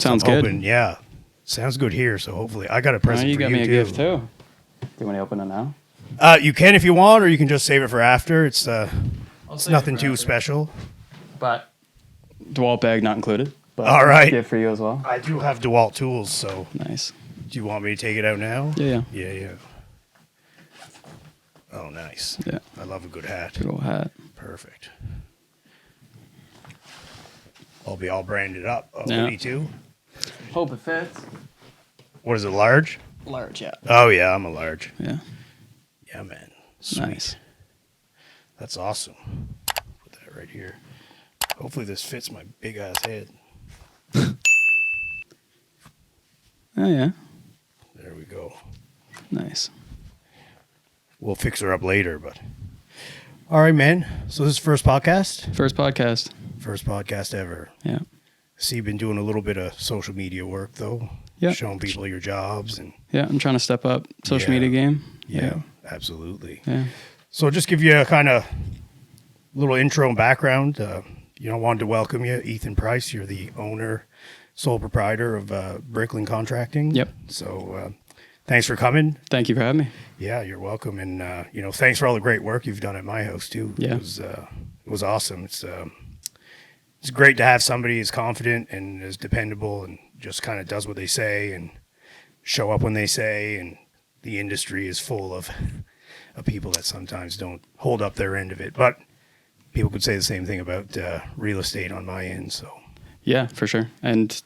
Sounds I'm good. hoping, yeah. Sounds good here. So hopefully, I got a present you for got you me a too. gift too. Do you want to open it now? You can if you want, or you can just save it for after. It's save nothing it for too after. special. But DeWalt bag not included. But All right. Gift for you as well. I do have DeWalt tools, so Nice. do you want me to take it out now? Yeah. Yeah. Oh, nice. Yeah. I love a good hat. Good old hat. Perfect. I'll be all branded up. Oh, Yeah. me too. Hope it fits. What is it, large? Large, yeah. Oh, yeah, I'm a large. Yeah. Yeah, man. Sweet. Nice. That's awesome. Put that right here. Hopefully this fits my big ass head. Oh yeah. There we go. Nice. We'll fix her up later, but all right, man. So this is first podcast? First podcast. First podcast ever. Yeah. See, you've been doing a little bit of social media work though. Yeah. Showing people your jobs and Yeah, I'm trying to step up social Yeah. media game. yeah, absolutely. Yeah. So just give you a kind of little intro and background. I wanted to welcome you, Ethan Price. You're the owner, sole proprietor of Bricklyn Contracting. Yep. So thanks for coming. Thank you for having me. Yeah, you're welcome. And, thanks for all the great work you've done at my house too. Yeah. It was awesome. It's great to have somebody as confident and as dependable and just kind of does what they say and show up when they say. And the industry is full of people that sometimes don't hold up their end of it. But people could say the same thing about real estate on my end. So Yeah, for sure. And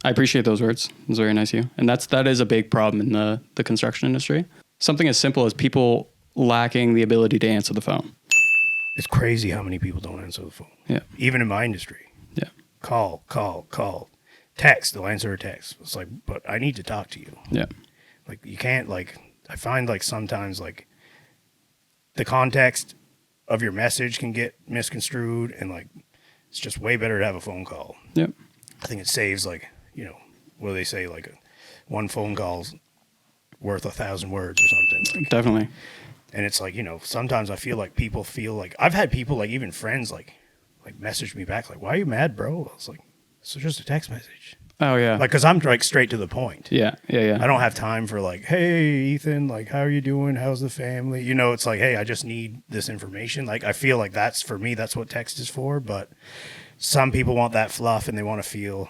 I appreciate those words. It was very nice of you. And that is a big problem in the construction industry. Something as simple as people lacking the ability to answer the phone. it's crazy how many people don't answer the phone. Yeah. Even in my industry. Yeah. Call. Text, they'll answer a text. It's like, but I need to talk to you. Yeah. Like, you can't, I find, sometimes, the context of your message can get misconstrued, and, it's just way better to have a phone call. Yeah. I think it saves, what do they say, one phone call's worth 1,000 words or something. Definitely. And it's sometimes I feel like people feel like, I've had people, even friends, message me back, why are you mad, bro? I was like, it's just a text message. Oh yeah. Because I'm, straight to the point. Yeah. I don't have time for hey, Ethan, how are you doing? How's the family? It's hey, I just need this information. I feel like that's, for me, that's what text is for. But some people want that fluff and they want to feel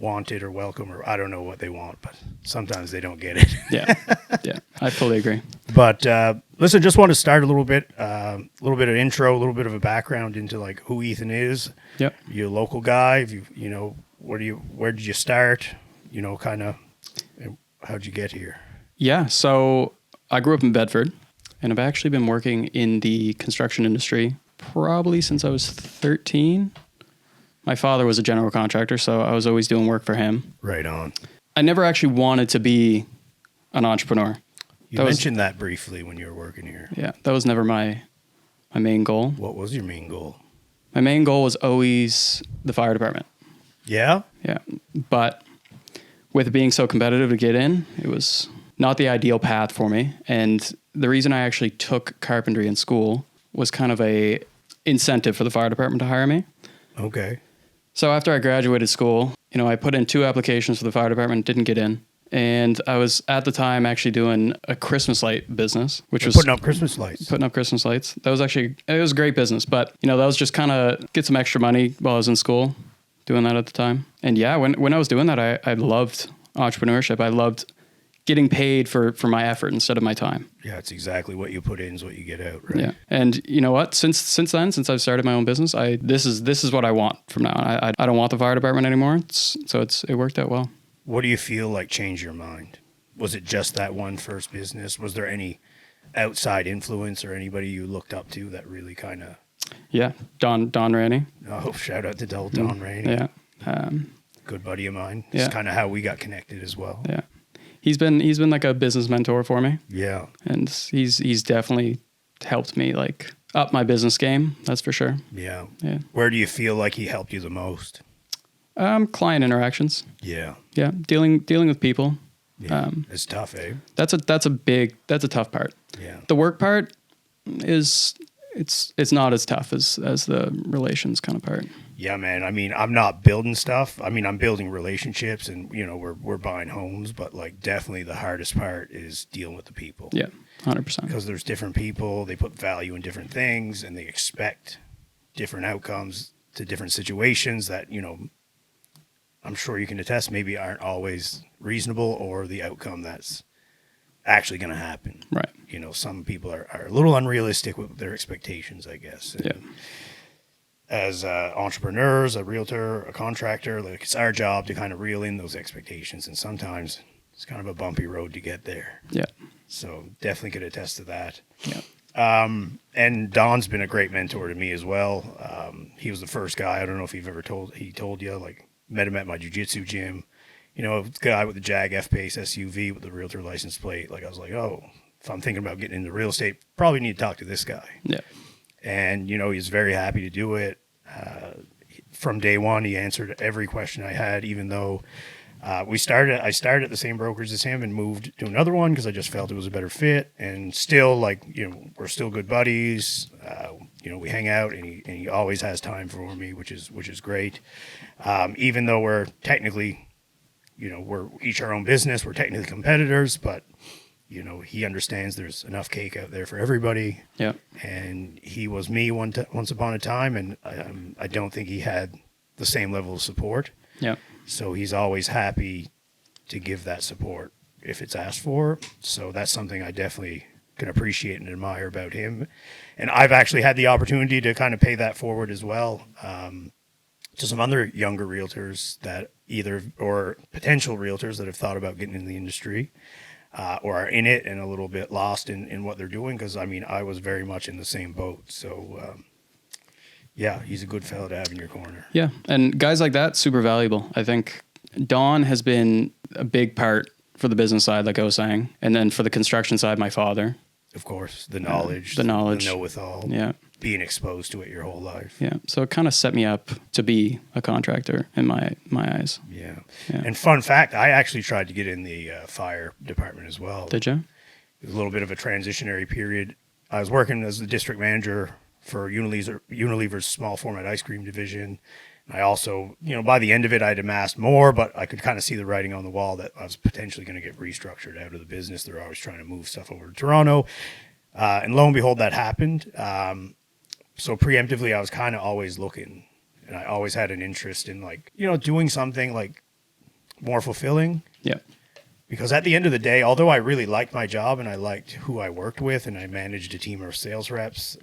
wanted or welcome, or I don't know what they want, but sometimes they don't get it. Yeah. Yeah. I fully agree. But listen, just want to start a little bit of intro, a little bit of a background into who Ethan is. Yep. You're a local guy. If where did you start? Kind of, how'd you get here? Yeah. So I grew up in Bedford, and I've actually been working in the construction industry probably since I was 13. My father was a general contractor, so I was always doing work for him. Right on. I never actually wanted to be an entrepreneur. You mentioned that briefly when you were working here. Yeah, that was never my main goal. What was your main goal? My main goal was always the fire department. Yeah? Yeah, but with it being so competitive to get in, it was not the ideal path for me. And the reason I actually took carpentry in school was kind of a incentive for the fire department to hire me. Okay. So after I graduated school, I put in 2 applications for the fire department, didn't get in. And I was at the time actually doing a Christmas light business, which was putting up Christmas lights. Putting up Christmas lights. That was actually, it was a great business, but that was just kind of get some extra money while I was in school doing that at the time. And yeah, when I was doing that, I loved entrepreneurship. I loved getting paid for my effort instead of my time. Yeah, it's exactly what you put in is what you get out, right? Yeah. And you know what? Since then, since I've started my own business, this is what I want from now on. I don't want the fire department anymore. It worked out well. What do you feel changed your mind? Was it just that one first business? Was there any outside influence or anybody you looked up to that really kind of... Yeah. Don Rainey. Oh, shout out to Don Rainey. Yeah. Good buddy of mine. Yeah. It's kind of how we got connected as well. Yeah. He's been like a business mentor for me. Yeah. And he's definitely helped me up my business game. That's for sure. Yeah. Yeah. Where do you feel like he helped you the most? Client interactions. Yeah. Yeah. Dealing with people. Yeah. It's tough, eh? That's a tough part. Yeah. The work part is it's not as tough as the relations kind of part. Yeah, man. I mean, I'm not building stuff. I mean, I'm building relationships, and we're buying homes. But like, definitely the hardest part is dealing with the people. Yeah, 100%. Because there's different people. They put value in different things, and they expect different outcomes to different situations that I'm sure you can attest maybe aren't always reasonable, or the outcome that's actually going to happen. Right. Some people are a little unrealistic with their expectations, I guess. And yeah. As entrepreneurs, a realtor, a contractor, like, it's our job to kind of reel in those expectations, and sometimes it's kind of a bumpy road to get there. Yeah. So definitely could attest to that. Yeah. And Don's been a great mentor to me as well. He was the first guy. I don't know if he told you, like, met him at my jiu-jitsu gym. A guy with the Jag F-Pace SUV with the realtor license plate. Like, I was like, oh, if I'm thinking about getting into real estate, probably need to talk to this guy. Yeah. And, he's very happy to do it. From day one, he answered every question I had, even though I started at the same brokerage as him and moved to another one because I just felt it was a better fit. And still, like, we're still good buddies. We hang out, and he always has time for me, which is great. Even though we're technically, we're each our own business, we're technically competitors, but he understands there's enough cake out there for everybody. Yeah. And he was me once upon a time, and I don't think he had the same level of support. Yeah. So he's always happy to give that support if it's asked for. So that's something I definitely can appreciate and admire about him. And I've actually had the opportunity to kind of pay that forward as well, to some other younger realtors or potential realtors that have thought about getting in the industry. Or are in it and a little bit lost in what they're doing. Because, I mean, I was very much in the same boat. So, yeah, he's a good fellow to have in your corner. Yeah, and guys like that, super valuable. I think Don has been a big part for the business side, like I was saying. And then for the construction side, my father. Of course, the knowledge. The know-with-all. Yeah. Being exposed to it your whole life. Yeah, so it kind of set me up to be a contractor in my eyes. Yeah. And fun fact, I actually tried to get in the fire department as well. Did you? It was a little bit of a transitionary period. I was working as the district manager for Unilever's small format ice cream division. I also, by the end of it, I'd amassed more, but I could kind of see the writing on the wall that I was potentially going to get restructured out of the business. They're always trying to move stuff over to Toronto. And lo and behold, that happened. So preemptively, I was kind of always looking, and I always had an interest in, like, doing something like more fulfilling. Yeah. Because at the end of the day, although I really liked my job and I liked who I worked with, and I managed a team of sales reps,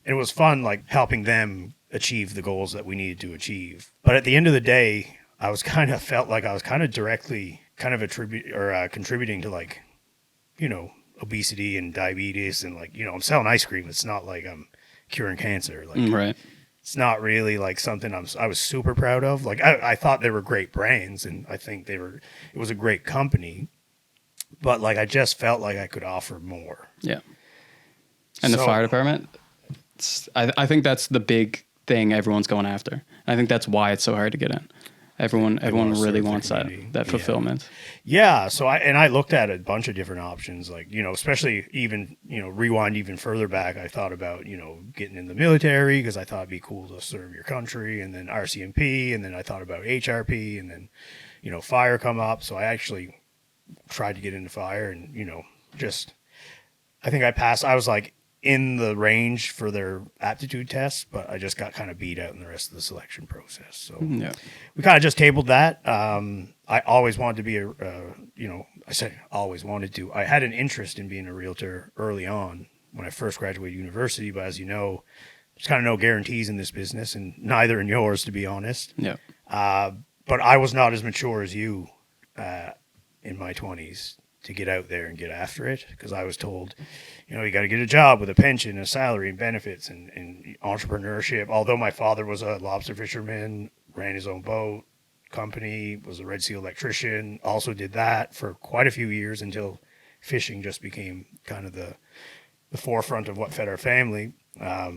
it was fun, like, helping them achieve the goals that we needed to achieve. But at the end of the day, I was felt like I was kind of directly contributing to, like, obesity and diabetes, and, like, I'm selling ice cream. It's not like I'm curing cancer. Like, right. It's not really like something I was super proud of. Like, I thought they were great brands, and I think it was a great company, but, like, I just felt like I could offer more. Yeah. And the fire department, I think that's the big thing everyone's going after. I think that's why it's so hard to get in. Everyone really wants that fulfillment. Yeah. So I looked at a bunch of different options, like, especially even, rewind even further back. I thought about, getting in the military because I thought it'd be cool to serve your country, and then RCMP. And then I thought about HRP, and then, fire come up. So I actually tried to get into fire, and, I think I passed. I was like in the range for their aptitude tests, but I just got kind of beat out in the rest of the selection process. So yeah. We kind of just tabled that. I always wanted to be I had an interest in being a realtor early on when I first graduated university, but as you know, there's kind of no guarantees in this business, and neither in yours, to be honest. Yeah. But I was not as mature as you in my 20s to get out there and get after it, because I was told, you got to get a job with a pension, a salary, and benefits, and entrepreneurship. Although my father was a lobster fisherman, ran his own boat company, was a Red Seal electrician, also did that for quite a few years until fishing just became kind of the forefront of what fed our family. I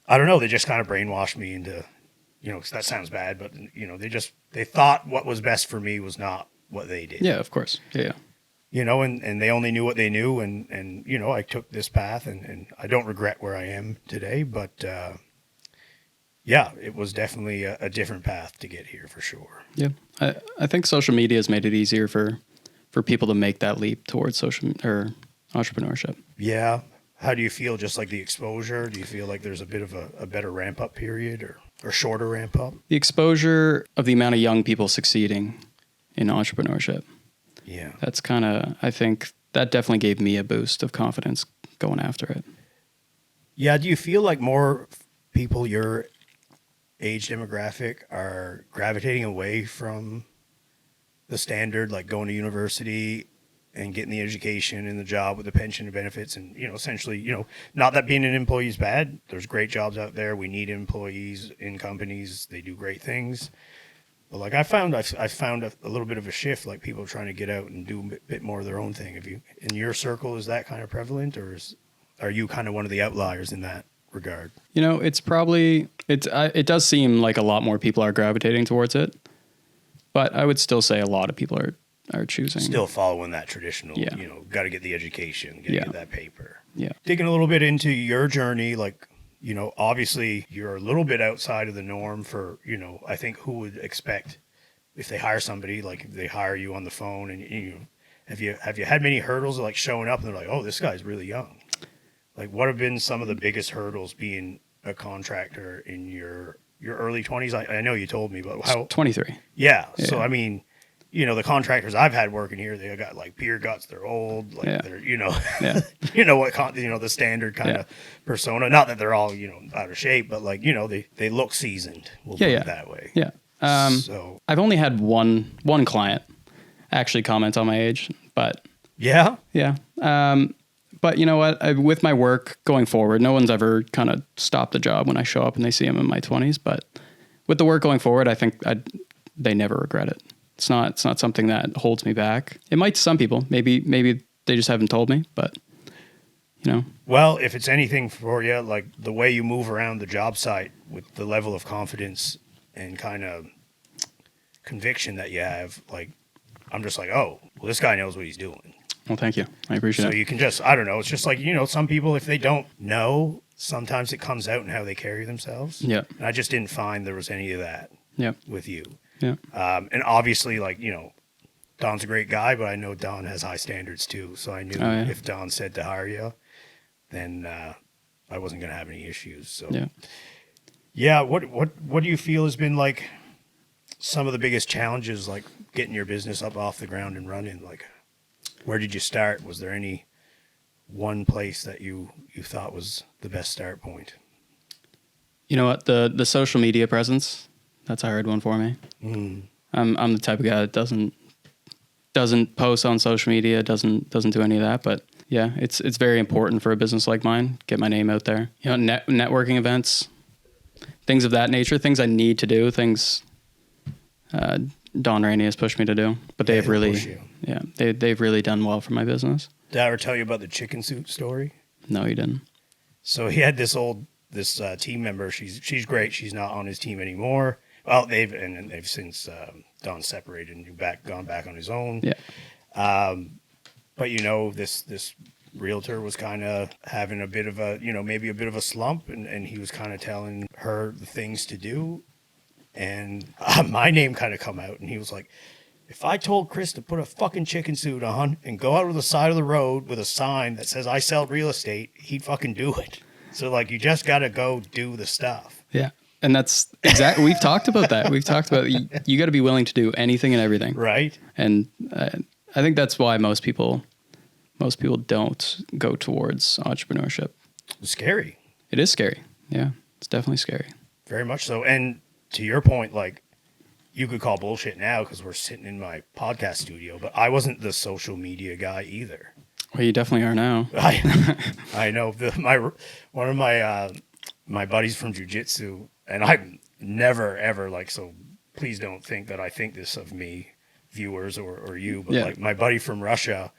don't know, they just kind of brainwashed me into, 'cause that sounds bad, but, they thought what was best for me was not what they did. Yeah, of course. Yeah. And they only knew what they knew, and I took this path, and I don't regret where I am today, but yeah, it was definitely a different path to get here for sure. Yeah. I think social media has made it easier for people to make that leap towards social or entrepreneurship. Yeah. How do you feel? Just like the exposure? Do you feel like there's a bit of a better ramp up period or shorter ramp up? The exposure of the amount of young people succeeding in entrepreneurship. Yeah. That's kind of, I think that definitely gave me a boost of confidence going after it. Yeah. Do you feel like more people your age demographic are gravitating away from the standard, like going to university and getting the education and the job with the pension and benefits and, essentially, not that being an employee is bad. There's great jobs out there. We need employees in companies. They do great things. But like I found a little bit of a shift, like people trying to get out and do a bit more of their own thing. Have you, in your circle, is that kind of prevalent, or are you kind of one of the outliers in that regard? It's probably, it does seem like a lot more people are gravitating towards it, but I would still say a lot of people are choosing. Still following that traditional, Yeah. Got to get the education, got to get that paper. Yeah. Digging a little bit into your journey, like, obviously you're a little bit outside of the norm for, I think who would expect if they hire somebody, like if they hire you on the phone and, have you had many hurdles like showing up and they're like, oh, this guy's really young? Like what have been some of the biggest hurdles being a contractor in your early 20s? I know you told me, but how? 23. Yeah. So, I mean, the contractors I've had working here, they got like beer guts. They're old. Like they're, Yeah. the standard kind of persona. Not that they're all, out of shape, but like, they look seasoned. We'll put it that way. Yeah. So I've only had one client actually comment on my age, but yeah. But you know what? With my work going forward, no one's ever kind of stopped the job when I show up and they see I'm in my 20s. But with the work going forward, I think they never regret it. It's not something that holds me back. It might to some people. Maybe they just haven't told me, but Well, if it's anything for you, like the way you move around the job site with the level of confidence and kind of conviction that you have, like I'm just like, oh, well, this guy knows what he's doing. Well, thank you. I appreciate it. So you can just, I don't know. It's just like, some people, if they don't know, sometimes it comes out in how they carry themselves. Yeah. And I just didn't find there was any of that with you. Yeah. And obviously, like, Don's a great guy, but I know Don has high standards too. So I knew if Don said to hire you, then I wasn't going to have any issues. So, yeah. What do you feel has been like some of the biggest challenges, like getting your business up off the ground and running? Like, where did you start? Was there any one place that you thought was the best start point? You know what? The social media presence, that's a hard one for me. I'm the type of guy that doesn't post on social media, doesn't do any of that. But yeah, it's very important for a business like mine. Get my name out there. Networking events, things of that nature, things I need to do, things Don Rainey has pushed me to do. But they've really, they've really done well for my business. Did I ever tell you about the chicken soup story? No, you didn't. So he had this team member. She's great. She's not on his team anymore. Well, they've since Don separated and gone back on his own. Yeah. But this realtor was kind of having a bit of a maybe a bit of a slump, and he was kind of telling her the things to do, and my name kind of come out, and he was like, if I told Chris to put a fucking chicken suit on and go out to the side of the road with a sign that says I sell real estate, he'd fucking do it. So like, you just got to go do the stuff. Yeah. And that's exactly, we've talked about that. We've talked about, you got to be willing to do anything and everything. Right. And I think that's why most people don't go towards entrepreneurship. It's scary. It is scary. Yeah. It's definitely scary. Very much so. And to your point, like, you could call bullshit now because we're sitting in my podcast studio, but I wasn't the social media guy either. Well, you definitely are now. I know. One of my buddies from jiu-jitsu, and I've never ever so please don't think that I think this of me, viewers or you, but like my buddy from Russia,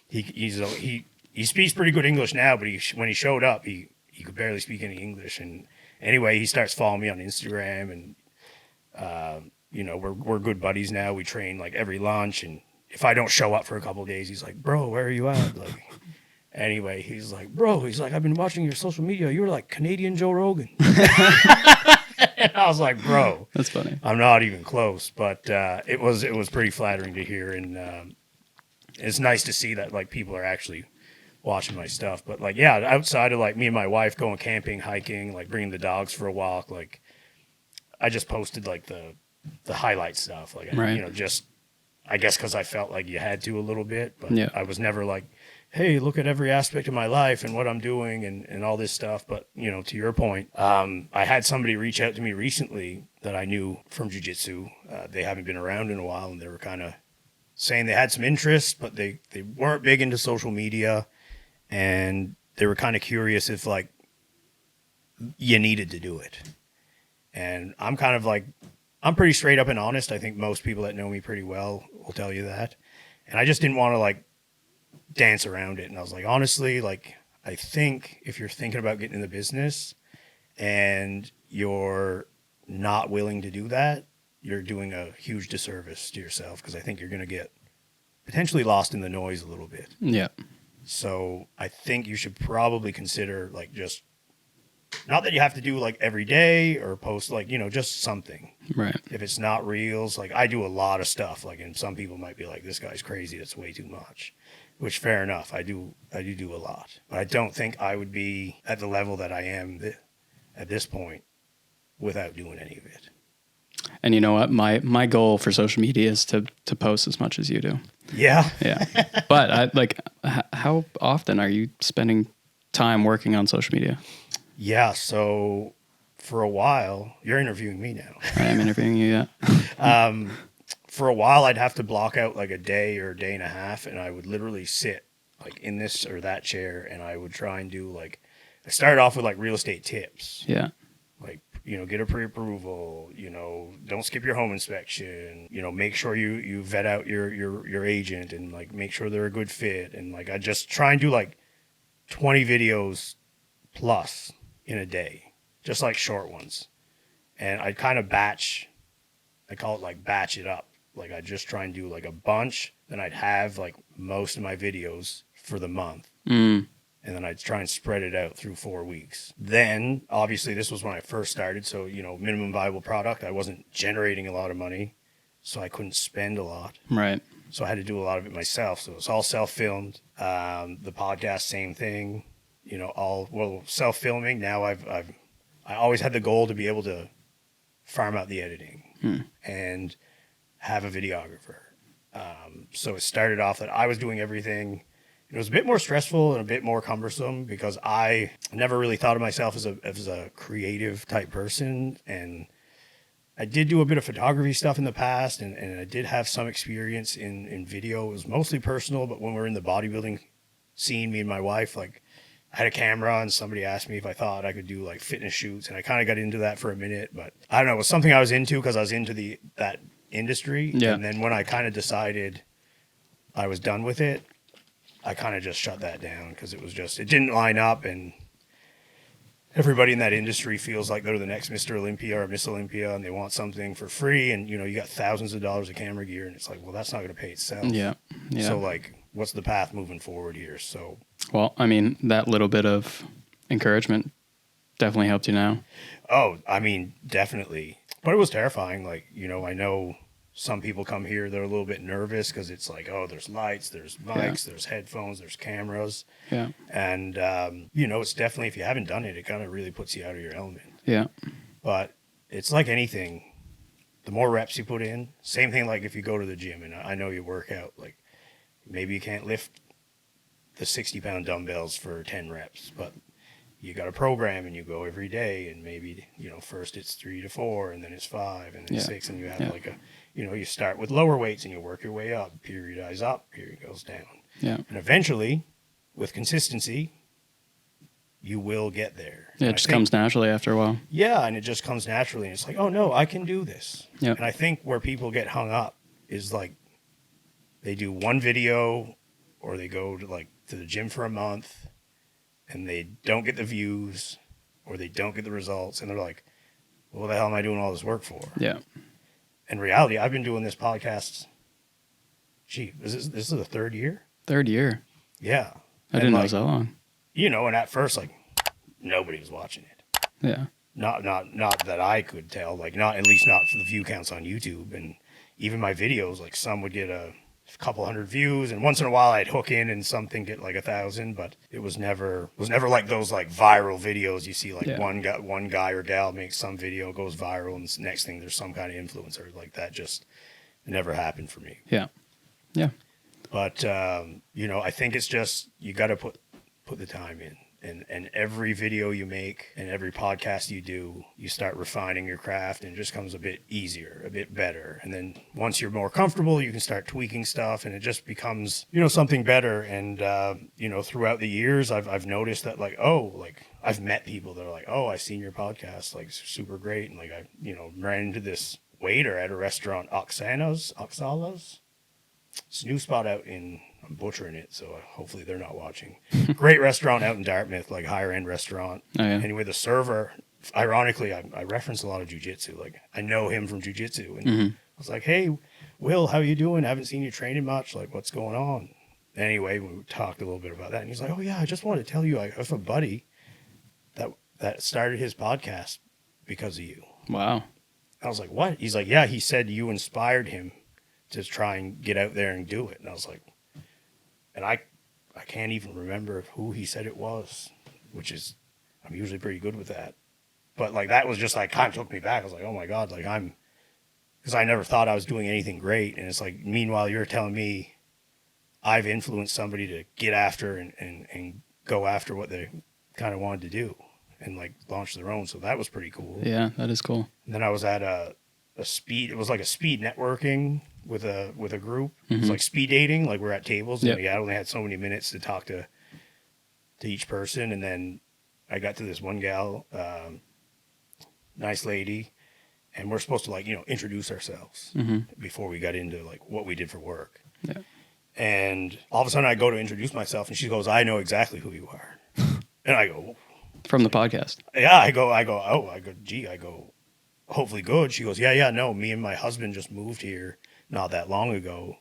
he speaks pretty good English now, but when he showed up, he could barely speak any English. And anyway, he starts following me on Instagram, and we're good buddies now. We train like every lunch, and if I don't show up for a couple of days, he's like, bro, where are you at? Like, anyway, he's like, I've been watching your social media. You're like Canadian Joe Rogan. And I was like, bro, That's funny. I'm not even close. But it was pretty flattering to hear. And it's nice to see that like people are actually watching my stuff. But like, yeah, outside of like me and my wife going camping, hiking, like bringing the dogs for a walk, like I just posted like the highlight stuff. Like, Right. you know, just I guess because I felt like you had to a little bit, but Yeah. I was never like, hey, look at every aspect of my life and what I'm doing and all this stuff. But, you know, to your point, I had somebody reach out to me recently that I knew from jiu-jitsu. They haven't been around in a while, and they were kind of saying they had some interest, but they weren't big into social media, and they were kind of curious if, like, you needed to do it. And I'm kind of like, I'm pretty straight up and honest. I think most people that know me pretty well will tell you that. And I just didn't want to, like, dance around it. And I was like, honestly, like, I think if you're thinking about getting in the business and you're not willing to do that, you're doing a huge disservice to yourself, because I think you're going to get potentially lost in the noise a little bit. Yeah. So I think you should probably consider, like, just not that you have to do like every day or post, like, you know, just something. Right. If it's not reels, like I do a lot of stuff, like, and some people might be like, this guy's crazy, that's way too much, which fair enough. I do a lot, but I don't think I would be at the level that I am at this point without doing any of it. And you know what? My goal for social media is to post as much as you do. Yeah. Yeah. But I like, how often are you spending time working on social media? Yeah. So for a while, you're interviewing me now. I am interviewing you. Yeah. For a while, I'd have to block out like a day or a day and a half, and I would literally sit like in this or that chair, and I would try and do like, I started off with like real estate tips. Yeah. Like, you know, get a pre-approval, you know, don't skip your home inspection, you know, make sure you vet out your agent, and like make sure they're a good fit. And like, I just try and do like 20 videos plus in a day, just like short ones. And I'd kind of batch, I call it like batch it up. Like I just try and do like a bunch, then I'd have like most of my videos for the month. And then I'd try and spread it out through 4 weeks. Then, obviously, this was when I first started. So, you know, minimum viable product. I wasn't generating a lot of money, so I couldn't spend a lot. Right. So I had to do a lot of it myself. So it was all self-filmed. The podcast, same thing. You know, self-filming. Now I always had the goal to be able to farm out the editing and have a videographer. So it started off that I was doing everything. It was a bit more stressful and a bit more cumbersome because I never really thought of myself as a creative type person. And I did do a bit of photography stuff in the past, and I did have some experience in video. It was mostly personal, but when we were in the bodybuilding scene, me and my wife, like, I had a camera, and somebody asked me if I thought I could do like fitness shoots, and I kind of got into that for a minute, but I don't know, it was something I was into because I was into that industry. Yeah. And then when I kind of decided I was done with it, I kind of just shut that down because it didn't line up, and everybody in that industry feels like they're the next Mr. Olympia or Miss Olympia, and they want something for free, and you know, you got thousands of dollars of camera gear, and it's like, well, that's not going to pay itself. Yeah. Yeah. So like, what's the path moving forward here? So, well, I mean, that little bit of encouragement definitely helped you now. Oh, I mean, definitely. But it was terrifying. Like, you know, I know some people come here, they're a little bit nervous because it's like, oh, there's lights, there's mics, there's headphones, there's cameras. Yeah. And, you know, it's definitely, if you haven't done it, it kind of really puts you out of your element. Yeah. But it's like anything. The more reps you put in, same thing like if you go to the gym, and I know you work out, like maybe you can't lift the 60-pound dumbbells for 10 reps, but you got a program and you go every day, and maybe, you know, first it's 3 to 4, and then it's 5, and then 6, and you have like you know, you start with lower weights and you work your way up, periodize up, period goes down. Yeah. And eventually, with consistency, you will get there. Yeah, it just comes naturally after a while. Yeah, and it just comes naturally, and it's like, oh no, I can do this. Yeah. And I think where people get hung up is like they do one video, or they go to the gym for a month, and they don't get the views, or they don't get the results, and they're like, well, what the hell am I doing all this work for? Yeah. In reality, I've been doing this podcast, this is the third year? Third year. Yeah. I didn't know it was that long. You know, and at first, like, nobody was watching it. Yeah. Not that I could tell, like not, at least not for the view counts on YouTube. And even my videos, like some would get a couple hundred views, and once in a while I'd hook in and something get like 1,000, but it was never like those like viral videos you see, like one guy or gal makes some video, goes viral, and the next thing there's some kind of influencer. Like that just never happened for me. Yeah. But I think it's just, you got to put the time in. And every video you make and every podcast you do, you start refining your craft, and it just comes a bit easier, a bit better. And then once you're more comfortable, you can start tweaking stuff, and it just becomes, something better. And, throughout the years, I've noticed that I've met people that are like, oh, I've seen your podcast, like super great. And like, I, ran into this waiter at a restaurant, Oxala's. It's a new spot out in, I'm butchering it, so hopefully they're not watching. Great restaurant out in Dartmouth, like higher end restaurant. Oh, yeah. Anyway, the server, ironically, I reference a lot of jiu-jitsu. Like I know him from jiu-jitsu, and I was like, "Hey, Will, how you doing? I haven't seen you training much. Like, what's going on?" Anyway, we talked a little bit about that, and he's like, "Oh yeah, I just wanted to tell you, I have a buddy that started his podcast because of you." Wow. I was like, "What?" He's like, "Yeah, he said you inspired him to try and get out there and do it." And I was like, and I can't even remember who he said it was, which is, I'm usually pretty good with that. But like, that was just like, kind of took me back. I was like, oh my God, like because I never thought I was doing anything great. And it's like, meanwhile, you're telling me I've influenced somebody to get after and go after what they kind of wanted to do and like launch their own. So that was pretty cool. Yeah, that is cool. And then I was at it was like a speed networking with a group. It was like speed dating, like we're at tables, and I only had so many minutes to talk to each person. And then I got to this one gal, nice lady, and we're supposed to like, introduce ourselves before we got into like what we did for work. Yeah. And all of a sudden I go to introduce myself, and she goes, "I know exactly who you are." And I go, from the podcast. Yeah, I go, gee, hopefully good. She goes, yeah, no, me and my husband just moved here not that long ago,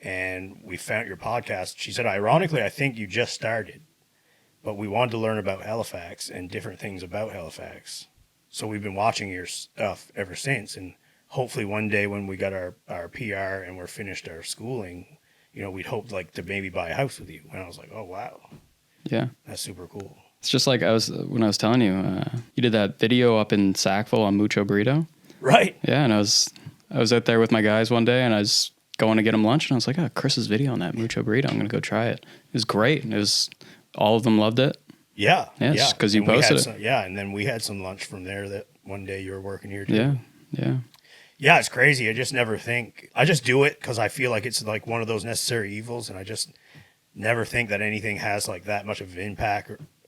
and we found your podcast. She said, ironically, I think you just started, but we wanted to learn about Halifax and different things about Halifax. So we've been watching your stuff ever since, and hopefully one day when we got our PR and we're finished our schooling, we'd hope like to maybe buy a house with you. And I was like, oh, wow. Yeah. That's super cool. It's just like when I was telling you, you did that video up in Sackville on Mucho Burrito. Right. Yeah, and I was out there with my guys one day, and I was going to get them lunch, and I was like, oh, Chris's video on that Mucho Burrito, I'm going to go try it. It was great. All of them loved it. Yeah. Yeah, because you posted it. And then we had some lunch from there that one day you were working here too. Yeah. Yeah, it's crazy. I just never think. I just do it because I feel like it's like one of those necessary evils, and I just never think that anything has like that much of an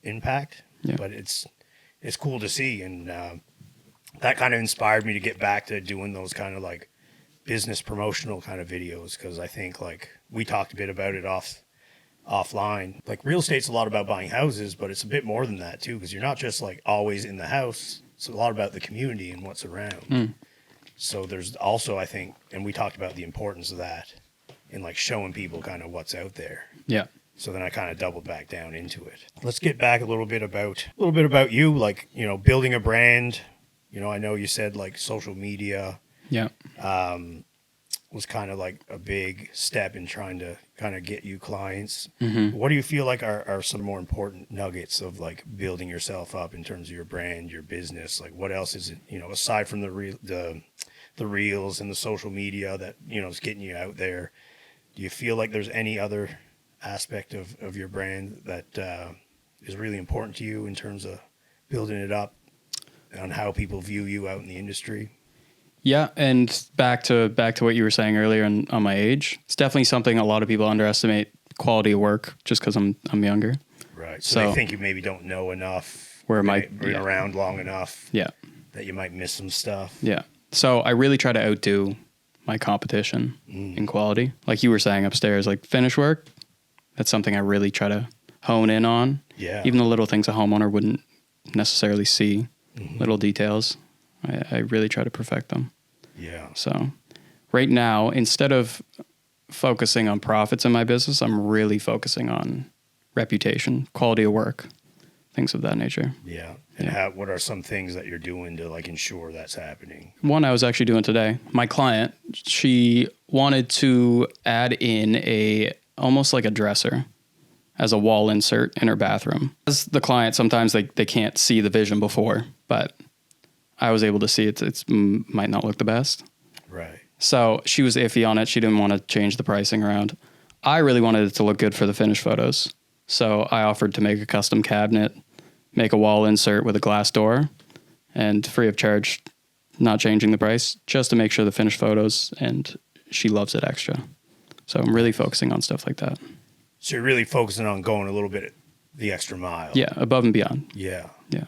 impact. Yeah. But it's cool to see, and that kind of inspired me to get back to doing those kind of like business promotional kind of videos, because I think like we talked a bit about it offline. Like real estate's a lot about buying houses, but it's a bit more than that too, because you're not just like always in the house. It's a lot about the community and what's around. So there's also, I think, and we talked about the importance of that in like showing people kind of what's out there. Yeah. So then I kind of doubled back down into it. Let's get back a little bit about you, like, building a brand. I know you said like social media. Yeah. Was kind of like a big step in trying to kind of get you clients. What do you feel like are some more important nuggets of like building yourself up in terms of your brand, your business? Like what else is it, aside from the reels and the social media that, is getting you out there? Do you feel like there's any other aspect of your brand that is really important to you in terms of building it up on how people view you out in the industry? Yeah, and back to what you were saying earlier on my age, it's definitely something a lot of people underestimate, quality of work, just because I'm younger. Right. So they think you maybe don't know enough, been around long enough. Yeah. That you might miss some stuff. Yeah. So I really try to outdo my competition in quality. Like you were saying upstairs, like finish work, that's something I really try to hone in on. Yeah. Even the little things a homeowner wouldn't necessarily see, little details. I really try to perfect them. Yeah. So right now, instead of focusing on profits in my business, I'm really focusing on reputation, quality of work. things of that nature. Yeah. And what are some things that you're doing to like ensure that's happening? One I was actually doing today. My client, she wanted to add in almost like a dresser as a wall insert in her bathroom. As the client, sometimes they can't see the vision before, but I was able to see it might not look the best. Right. So she was iffy on it. She didn't want to change the pricing around. I really wanted it to look good for the finished photos. So I offered to make a custom cabinet, make a wall insert with a glass door, and free of charge, not changing the price, just to make sure the finished photos, and she loves it extra. So I'm really focusing on stuff like that. So you're really focusing on going a little bit the extra mile. Yeah, above and beyond. Yeah. Yeah.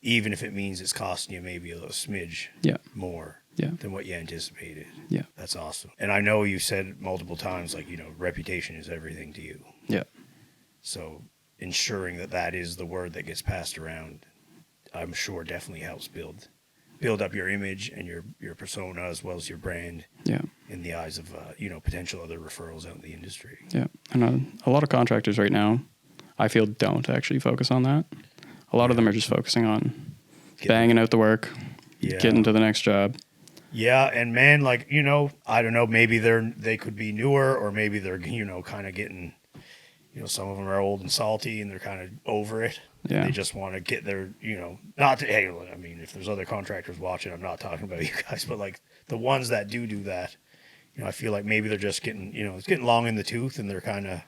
Even if it means it's costing you maybe a little smidge more than what you anticipated. Yeah. That's awesome. And I know you said multiple times, like, reputation is everything to you. Yeah. So ensuring that is the word that gets passed around, I'm sure definitely helps build up your image and your persona as well as your brand in the eyes of, potential other referrals out in the industry. Yeah. And a lot of contractors right now, I feel, don't actually focus on that. A lot of them are just focusing on banging out the work, getting to the next job. Yeah, and man, like, I don't know, maybe they could be newer, or maybe they're, kind of getting, some of them are old and salty and they're kind of over it. Yeah. They just want to get their, not to, hey, I mean, if there's other contractors watching, I'm not talking about you guys, but like the ones that do that, I feel like maybe they're just getting, it's getting long in the tooth, and they're kind of,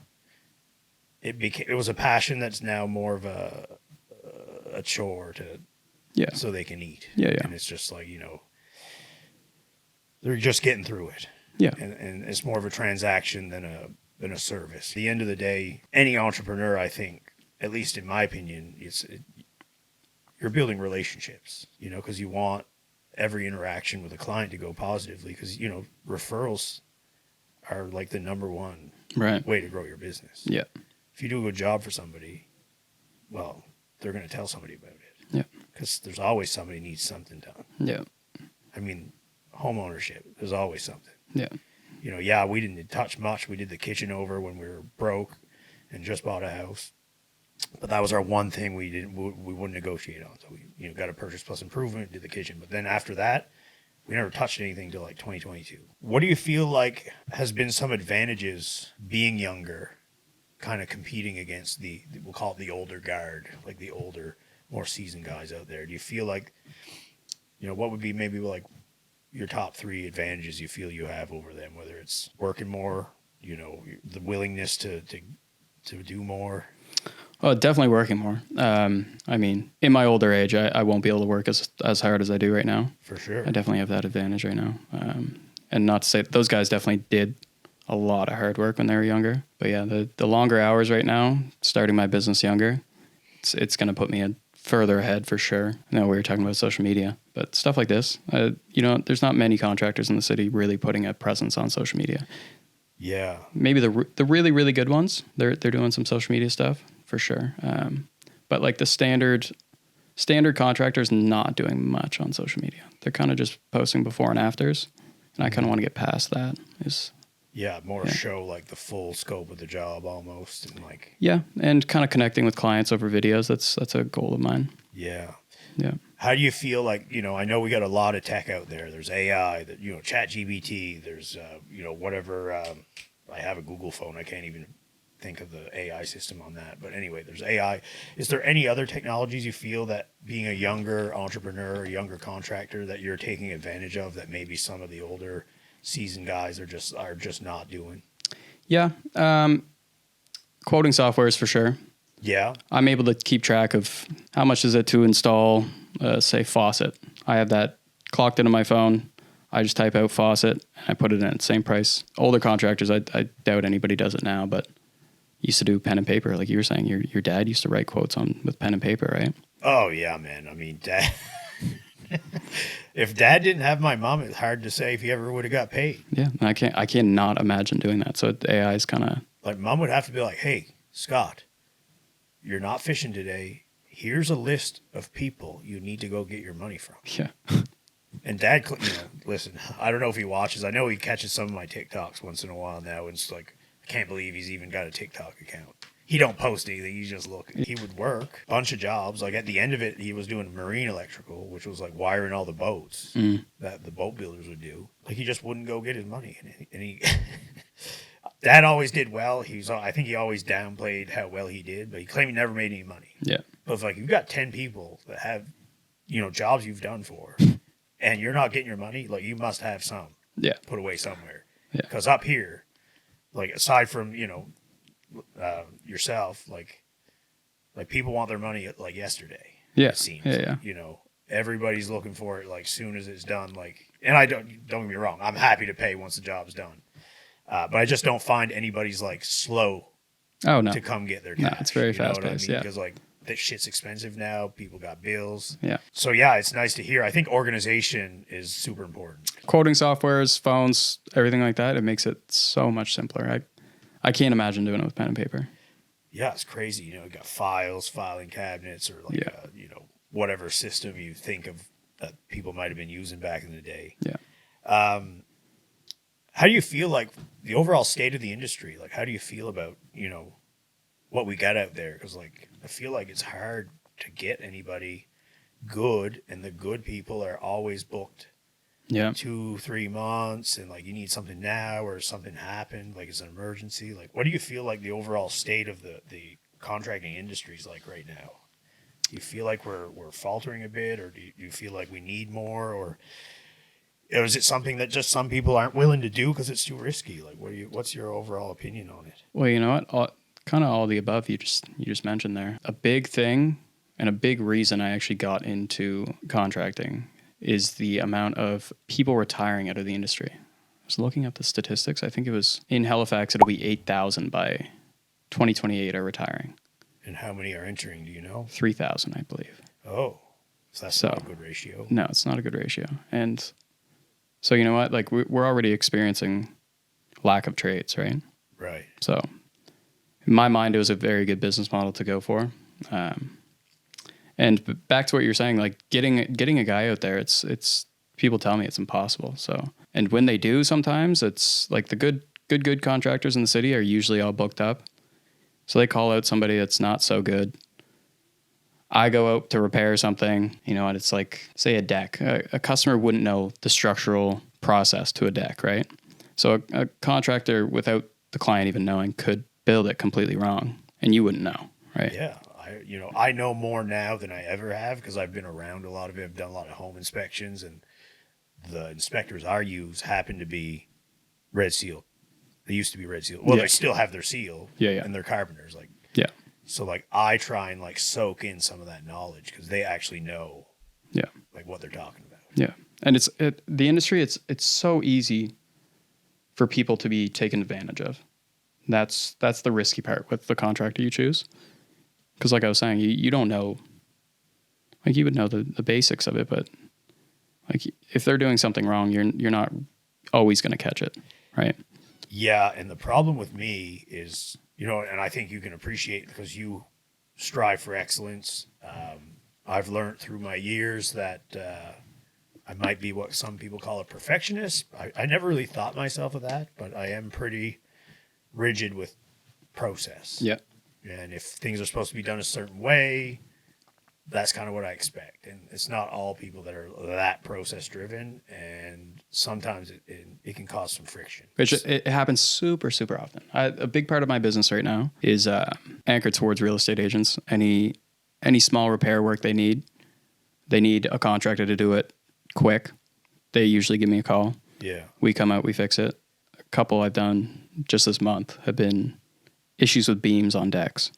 it was a passion that's now more of a chore so they can eat. Yeah. And it's just like, they're just getting through it. Yeah. And it's more of a transaction than a service. At the end of the day, any entrepreneur, I think, at least in my opinion, you're building relationships, because you want every interaction with a client to go positively, because, referrals are like the number one way to grow your business. Yeah. If you do a good job for somebody, well, they're going to tell somebody about it. Yeah. Because there's always somebody needs something done. Yeah. I mean, home ownership, there's always something. Yeah. We didn't touch much. We did the kitchen over when we were broke and just bought a house. But that was our one thing we wouldn't negotiate on. So we got a purchase plus improvement, did the kitchen. But then after that, we never touched anything till like 2022. What do you feel like has been some advantages being younger, kind of competing against we'll call it the older guard, like the older, more seasoned guys out there? Do you feel like, what would be maybe like your top 3 advantages you feel you have over them, whether it's working more, the willingness to do more? Oh, definitely working more. I mean, in my older age, I won't be able to work as hard as I do right now. For sure. I definitely have that advantage right now. And not to say those guys definitely did a lot of hard work when they were younger. But yeah, the longer hours right now, starting my business younger, it's going to put me further ahead for sure. I know we were talking about social media, but stuff like this, there's not many contractors in the city really putting a presence on social media. Yeah. Maybe the really, really good ones, they're doing some social media stuff for sure. But like the standard contractor's not doing much on social media. They're kind of just posting before and afters. And I kind of want to get past that. Show like the full scope of the job almost, and like and kind of connecting with clients over videos. That's a goal of mine. Yeah. Yeah. How do you feel like, I know we got a lot of tech out there. There's AI, that ChatGPT, there's whatever, I have a Google phone. I can't even think of the AI system on that. But anyway, there's AI. Is there any other technologies you feel that being a younger entrepreneur, a younger contractor, that you're taking advantage of that maybe some of the older seasoned guys are just not doing? Yeah. Quoting software is for sure. Yeah. I'm able to keep track of how much is it to install, say, faucet. I have that clocked into my phone. I just type out faucet and I put it in at the same price. Older contractors, I doubt anybody does it now, but used to do pen and paper. Like you were saying, your dad used to write quotes with pen and paper, right? Oh, yeah, man. I mean, Dad... If Dad didn't have my mom, it's hard to say if he ever would have got paid. Yeah, I cannot imagine doing that. So AI is kind of... Like, Mom would have to be like, hey, Scott, you're not fishing today. Here's a list of people you need to go get your money from. Yeah. And Dad, listen, I don't know if he watches. I know he catches some of my TikToks once in a while now, and it's like, I can't believe he's even got a TikTok account. he don't post anything. He's just looking. He would work a bunch of jobs. Like at the end of it, he was doing marine electrical, which was like wiring all the boats that the boat builders would do. Like he just wouldn't go get his money, and he Dad always did well. I think he always downplayed how well he did, but he claimed he never made any money. Yeah. But if like you've got 10 people that have, jobs you've done for, and you're not getting your money, like you must have some put away somewhere. Yeah. Because up here, like aside from yourself, like people want their money like yesterday. Yeah. It seems. Yeah. Everybody's looking for it like soon as it's done. Like, and I don't get me wrong, I'm happy to pay once the job's done. But I just don't find anybody's like slow to come get their cash. No, it's very fast paced. Yeah. Because like that shit's expensive now. People got bills. Yeah. So yeah, it's nice to hear. I think organization is super important. Quoting softwares, phones, everything like that. It makes it so much simpler. I can't imagine doing it with pen and paper. Yeah, it's crazy. You got files, filing cabinets, or like whatever system you think of that people might have been using back in the day. Yeah. How do you feel like the overall state of the industry? Like, how do you feel about, what we got out there? Because, like, I feel like it's hard to get anybody good, and the good people are always booked 2-3 months, and, like, you need something now or something happened, like it's an emergency. Like, what do you feel like the overall state of the contracting industry is like right now? Do you feel like we're faltering a bit, or do you feel like we need more, or is it something that just some people aren't willing to do because it's too risky? Like, what's your overall opinion on it? Well, you know what? Kind of all the above you just mentioned there. A big thing and a big reason I actually got into contracting is the amount of people retiring out of the industry. I was looking up the statistics. I think it was in Halifax, it'll be 8,000 by 2028 are retiring. And how many are entering, do you know? 3,000, I believe. Oh, so that's not a good ratio. No, it's not a good ratio. And so, you know what? Like, we're already experiencing lack of trades, right? Right. So, in my mind, it was a very good business model to go for. And back to what you're saying, like getting a guy out there, it's people tell me it's impossible. So, and when they do, sometimes it's like the good contractors in the city are usually all booked up. So they call out somebody that's not so good. I go out to repair something, and it's like, say a deck. A customer wouldn't know the structural process to a deck, right? So a contractor, without the client even knowing, could build it completely wrong, and you wouldn't know, right? Yeah. I know more now than I ever have because I've been around a lot of it. I've done a lot of home inspections, and the inspectors I use happen to be Red Seal. They used to be Red Seal. Well, they still have their seal. Yeah. And they're carpenters. Like, yeah. So, like, I try and, like, soak in some of that knowledge because they actually know, like, what they're talking about. Yeah. And the industry, it's so easy for people to be taken advantage of. That's the risky part with the contractor you choose. Because like I was saying, you don't know, like you would know the basics of it, but like if they're doing something wrong, you're not always going to catch it, right? Yeah, and the problem with me is, and I think you can appreciate because you strive for excellence. I've learned through my years that I might be what some people call a perfectionist. I never really thought myself of that, but I am pretty rigid with process. Yeah. And if things are supposed to be done a certain way, that's kind of what I expect. And it's not all people that are that process driven. And sometimes it can cause some friction. Which it happens super, super often. A big part of my business right now is anchored towards real estate agents. Any small repair work they need a contractor to do it quick. They usually give me a call. Yeah. We come out, we fix it. A couple I've done just this month have been issues with beams on decks.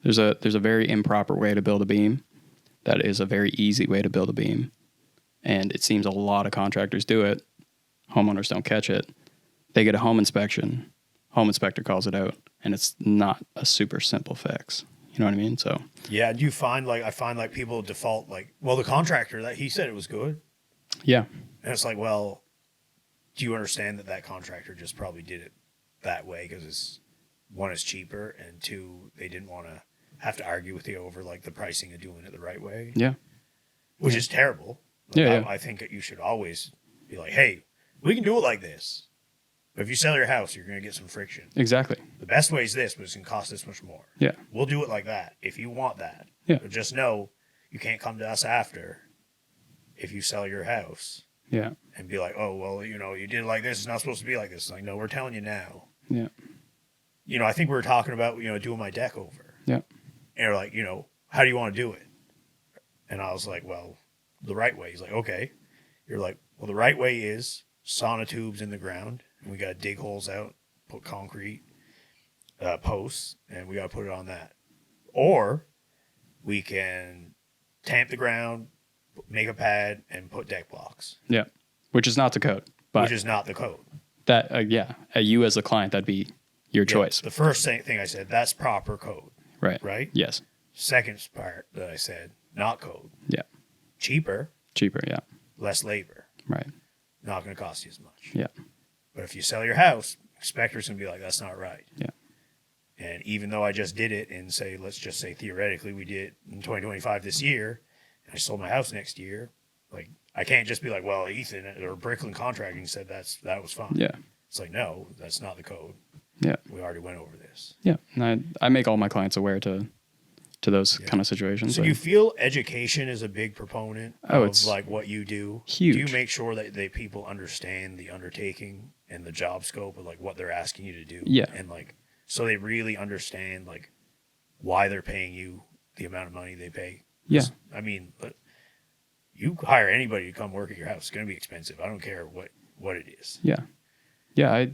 There's a very improper way to build a beam that is a very easy way to build a beam. And it seems a lot of contractors do it. Homeowners don't catch it. They get a home inspection. Home inspector calls it out. And it's not a super simple fix. You know what I mean? So yeah, do you find I find people default the contractor that he said it was good. Yeah. And it's like, well, do you understand that contractor just probably did it that way because it's one is cheaper, and two, they didn't want to have to argue with you over the pricing of doing it the right way. Yeah. Which is terrible. I think that you should always be like, hey, we can do it like this. But if you sell your house, you're going to get some friction. Exactly. The best way is this, but it's going to cost this much more. Yeah. We'll do it like that if you want that. Yeah. But just know you can't come to us after if you sell your house. Yeah. And be like, oh, well, you did it like this. It's not supposed to be like this. Like, no, we're telling you now. Yeah. I think we were talking about, doing my deck over. Yeah. And they're like, how do you want to do it? And I was like, well, the right way. He's like, okay. You're like, well, the right way is sonotubes in the ground. And we got to dig holes out, put concrete posts, and we got to put it on that. Or we can tamp the ground, make a pad, and put deck blocks. Yeah. Which is not the code. But which is not the code. That, you as a client, that'd be your choice. The first thing I said, that's proper code. Right. Right? Yes. Second part that I said, not code. Yeah. Cheaper. Yeah. Less labor. Right. Not going to cost you as much. Yeah. But if you sell your house, inspector's going to be like, that's not right. Yeah. And even though I just did it and let's just say theoretically we did it in 2025 this year, and I sold my house next year, like, I can't just be like, well, Ethan or Bricklyn Contracting said that was fine. Yeah. It's like, no, that's not the code. Yeah. We already went over this. Yeah. And I make all my clients aware to those kind of situations. So you feel education is a big proponent of like what you do? Huge. Do you make sure that people understand the undertaking and the job scope of like what they're asking you to do? Yeah. And like, so they really understand like why they're paying you the amount of money they pay? Yeah. I mean, but you hire anybody to come work at your house, it's going to be expensive. I don't care what it is. Yeah. Yeah.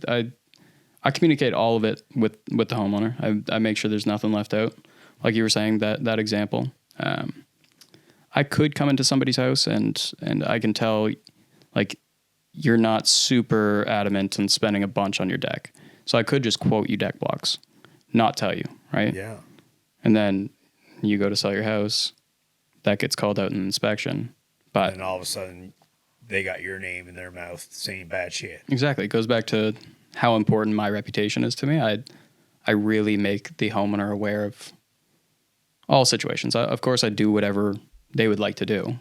I communicate all of it with the homeowner. I make sure there's nothing left out. Like you were saying, that example, I could come into somebody's house and I can tell, like, you're not super adamant on spending a bunch on your deck. So I could just quote you deck blocks, not tell you, right? Yeah. And then you go to sell your house, that gets called out in inspection. But and all of a sudden, they got your name in their mouth saying bad shit. Exactly. It goes back to how important my reputation is to me. I really make the homeowner aware of all situations. Of course, I do whatever they would like to do.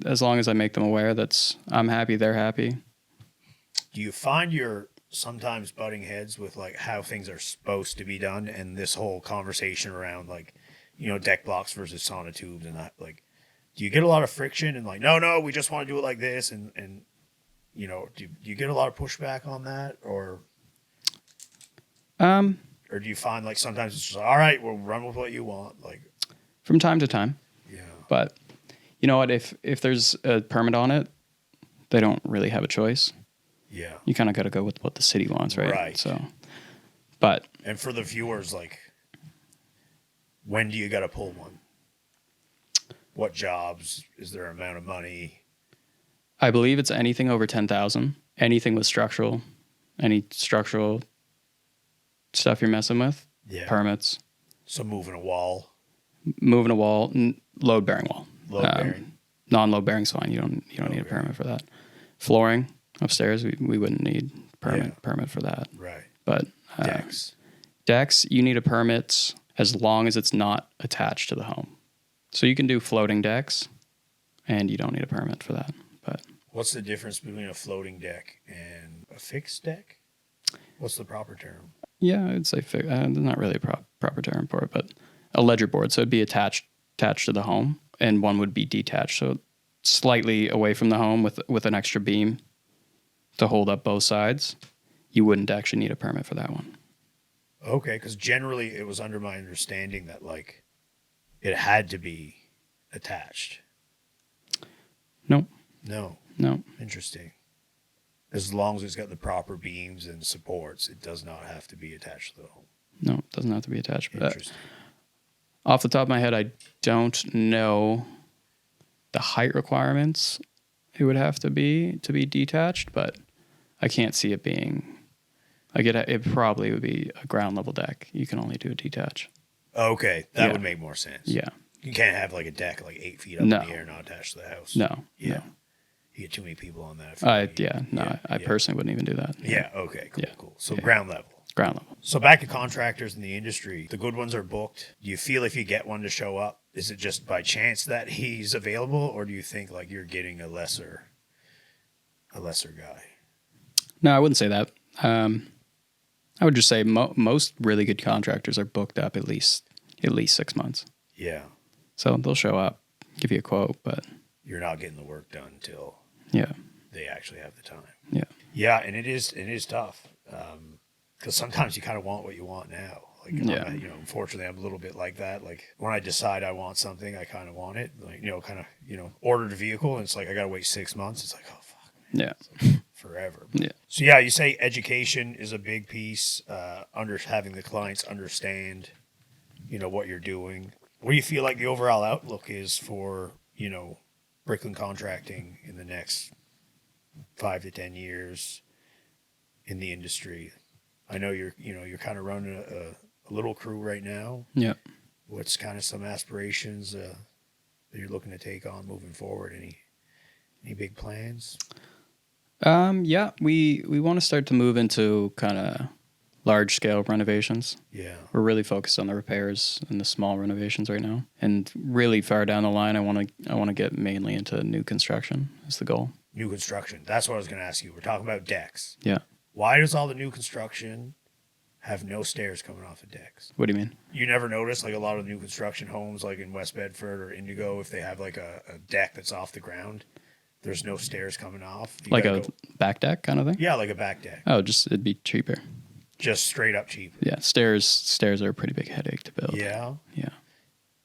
As long as I make them aware I'm happy, they're happy. Do you find you're sometimes butting heads with like how things are supposed to be done and this whole conversation around like, deck blocks versus sonotubes and that, like, do you get a lot of friction and like, no, we just want to do it like this? And do you get a lot of pushback on that or do you find like sometimes it's just, all right, we'll run with what you want? Like, from time to time. Yeah. But you know what? If there's a permit on it, they don't really have a choice. Yeah. You kind of got to go with what the city wants, right? Right. So, but. And for the viewers, like, when do you got to pull one? What jobs? Is there an amount of money? I believe it's anything over 10,000. Anything with any structural stuff you're messing with. Yeah. Permits. So moving a wall, load bearing wall. Load bearing. Non-load bearing's fine. You don't need a permit for that. Flooring upstairs, we wouldn't need permit for that. Right. But decks, you need a permit as long as it's not attached to the home. So you can do floating decks, and you don't need a permit for that. But what's the difference between a floating deck and a fixed deck? What's the proper term? Yeah, I'd say there's not really a proper term for it, but a ledger board. So it'd be attached to the home, and one would be detached, so slightly away from the home with an extra beam to hold up both sides. You wouldn't actually need a permit for that one. Okay, because generally it was under my understanding that like it had to be attached. No. Interesting. As long as it's got the proper beams and supports, it does not have to be attached to the home. No, it doesn't have to be attached. Interesting. Off the top of my head, I don't know the height requirements it would have to be detached, but I can't see it being like it probably would be a ground level deck. You can only do a detach. Okay, that would make more sense. Yeah. You can't have like a deck like 8 feet up in the air not attached to the house. No. Yeah. No. You get too many people on that. I personally wouldn't even do that. Yeah. Okay. Cool. Yeah. Cool. So ground level. Ground level. So back to contractors in the industry, the good ones are booked. Do you feel if you get one to show up, is it just by chance that he's available, or do you think like you're getting a lesser guy? No, I wouldn't say that. I would just say most really good contractors are booked up at least 6 months. Yeah. So they'll show up, give you a quote, but you're not getting the work done until they actually have the time. Yeah. Yeah, and it is tough because sometimes you kind of want what you want now. Like, unfortunately, I'm a little bit like that. Like when I decide I want something, I kind of want it. Like, ordered a vehicle and it's like I got to wait 6 months. It's like, oh, fuck, man. Yeah. It's like forever. Yeah. So, yeah, you say education is a big piece, having the clients understand, what you're doing. What do you feel like the overall outlook is for, Bricklyn Contracting in the next 5 to 10 years in the industry? I know you're kind of running a little crew right now. Yeah. What's kind of some aspirations that you're looking to take on moving forward? Any big plans? Yeah, we want to start to move into kind of large scale renovations. Yeah. We're really focused on the repairs and the small renovations right now. And really far down the line, I want to get mainly into new construction is the goal. New construction. That's what I was going to ask you. We're talking about decks. Yeah. Why does all the new construction have no stairs coming off the decks? What do you mean? You never notice like a lot of new construction homes like in West Bedford or Indigo, if they have like a deck that's off the ground, there's no stairs coming off. Like a back deck kind of thing? Yeah, like a back deck. Oh, it'd be cheaper. Just straight up cheaper. Yeah, stairs are a pretty big headache to build. Yeah. Yeah.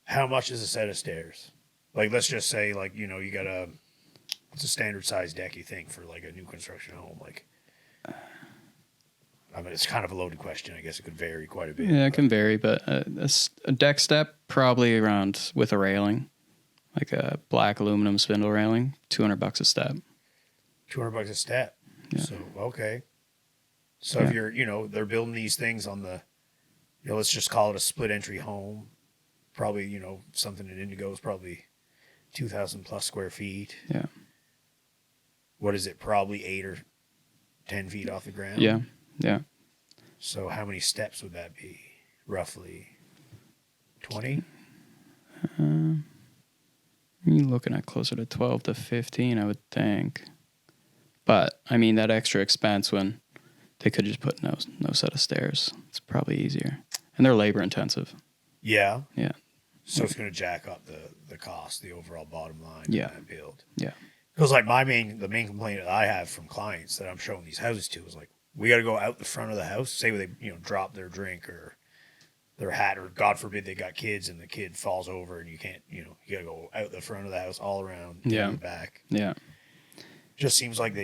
How much is a set of stairs? Like, let's just say, like, you got what's a standard size deck you think for like a new construction home? Like, I mean, it's kind of a loaded question. I guess it could vary quite a bit. Yeah, it can vary, but a deck step probably around with a railing, like a black aluminum spindle railing, $200 a step. $200 a step. Yeah. So okay. So if you're, they're building these things on the, let's just call it a split entry home. Probably, something in Indigo is probably 2,000 plus square feet. Yeah. What is it? Probably 8 or 10 feet off the ground. Yeah. Yeah. So how many steps would that be? Roughly 20? You're looking at closer to 12 to 15, I would think. But I mean, that extra expense when they could just put no set of stairs. It's probably easier. And they're labor intensive. Yeah. Yeah. So it's going to jack up the cost, the overall bottom line of that build. Yeah. Because like the main complaint that I have from clients that I'm showing these houses to is like, we got to go out the front of the house. Say they, drop their drink or their hat, or God forbid they got kids and the kid falls over and you can't, you got to go out the front of the house all around the back. Yeah. Just seems like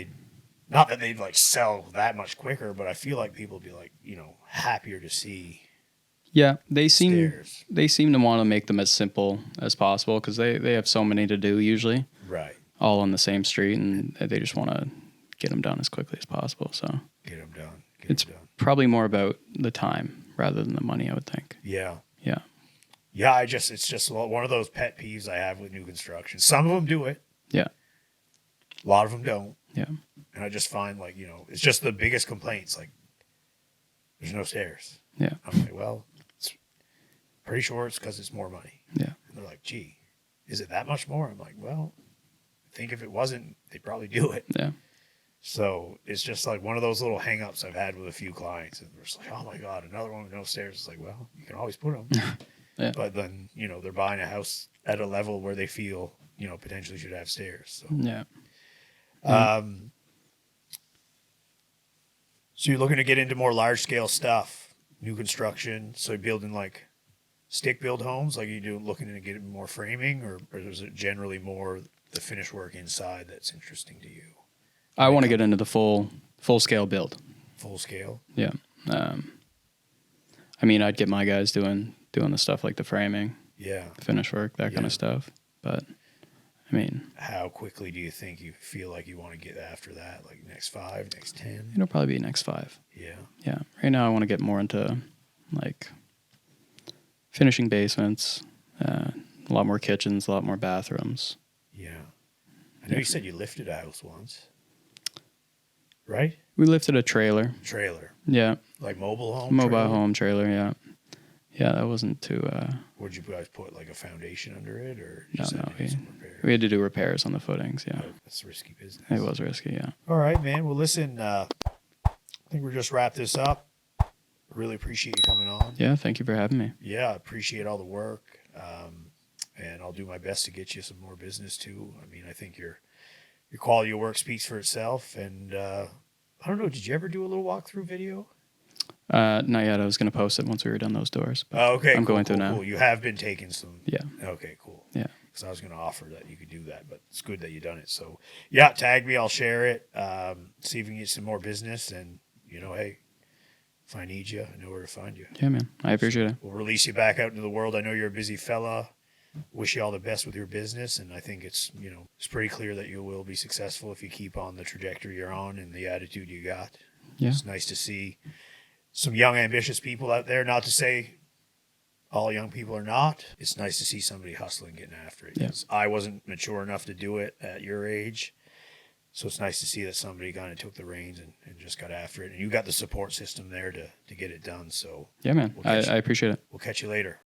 not that they'd like sell that much quicker, but I feel like people would be like, happier to see. Yeah, they seem stairs. to want to make them as simple as possible because they have so many to do usually. Right. All on the same street, and they just want to get them done as quickly as possible. So get them done. It's probably more about the time rather than the money, I would think. Yeah. Yeah. Yeah, it's just one of those pet peeves I have with new construction. Some of them do it. Yeah. A lot of them don't. Yeah. And I just find like, it's just the biggest complaints. Like, there's no stairs. Yeah. I'm like, well, it's pretty sure it's because it's more money. Yeah. And they're like, gee, is it that much more? I'm like, well, I think if it wasn't, they'd probably do it. Yeah. So it's just like one of those little hang-ups I've had with a few clients. And they're just like, oh my God, another one with no stairs. It's like, well, you can always put them. Yeah. But then, they're buying a house at a level where they feel, potentially should have stairs. So. Yeah. So you're looking to get into more large-scale stuff, new construction. So you're building like stick-build homes, like you looking to get more framing, or is it generally more the finished work inside that's interesting to you? I want to get into the full-scale build. Full scale? Yeah. I mean, I'd get my guys doing the stuff like the framing, finish work, that kind of stuff. But I mean, how quickly do you think you feel like you want to get after that? Like next 5, next 10? It'll probably be next 5. Yeah. Yeah. Right now, I want to get more into like finishing basements, a lot more kitchens, a lot more bathrooms. Yeah. I know you said you lifted a house once, right? We lifted a trailer. Trailer. Yeah. Like mobile home? Mobile trailer? home trailer, yeah. Yeah, that wasn't too... Would you guys put like a foundation under it, or No, just no. had to do some repairs? We had to do repairs on the footings, yeah. That's risky business. It was risky, yeah. All right, man. Well, listen, I think think we'll just wrap this up. Really appreciate you coming on. Yeah, thank you for having me. Yeah, appreciate all the work. And I'll do my best to get you some more business too. I mean, I think your quality of work speaks for itself. And I don't know, did you ever do a little walkthrough video? Not yet. I was going to post it once we were done those doors. But Okay, I'm cool, going to now. Cool. You have been taking some. Yeah. Okay, cool. Yeah. Because I was going to offer that you could do that, but it's good that you done it. So yeah, tag me. I'll share it. See if we can get some more business. And hey, if I need you, I know where to find you. Yeah, man. I appreciate it. We'll release you back out into the world. I know you're a busy fella. Wish you all the best with your business, and I think it's pretty clear that you will be successful if you keep on the trajectory you're on and the attitude you got. Yeah. It's nice to see some young, ambitious people out there. Not to say all young people are not. It's nice to see somebody hustling, getting after it. Yeah. I wasn't mature enough to do it at your age, so it's nice to see that somebody kind of took the reins and just got after it. And you got the support system there to get it done. So yeah, man. I appreciate it. We'll catch you later.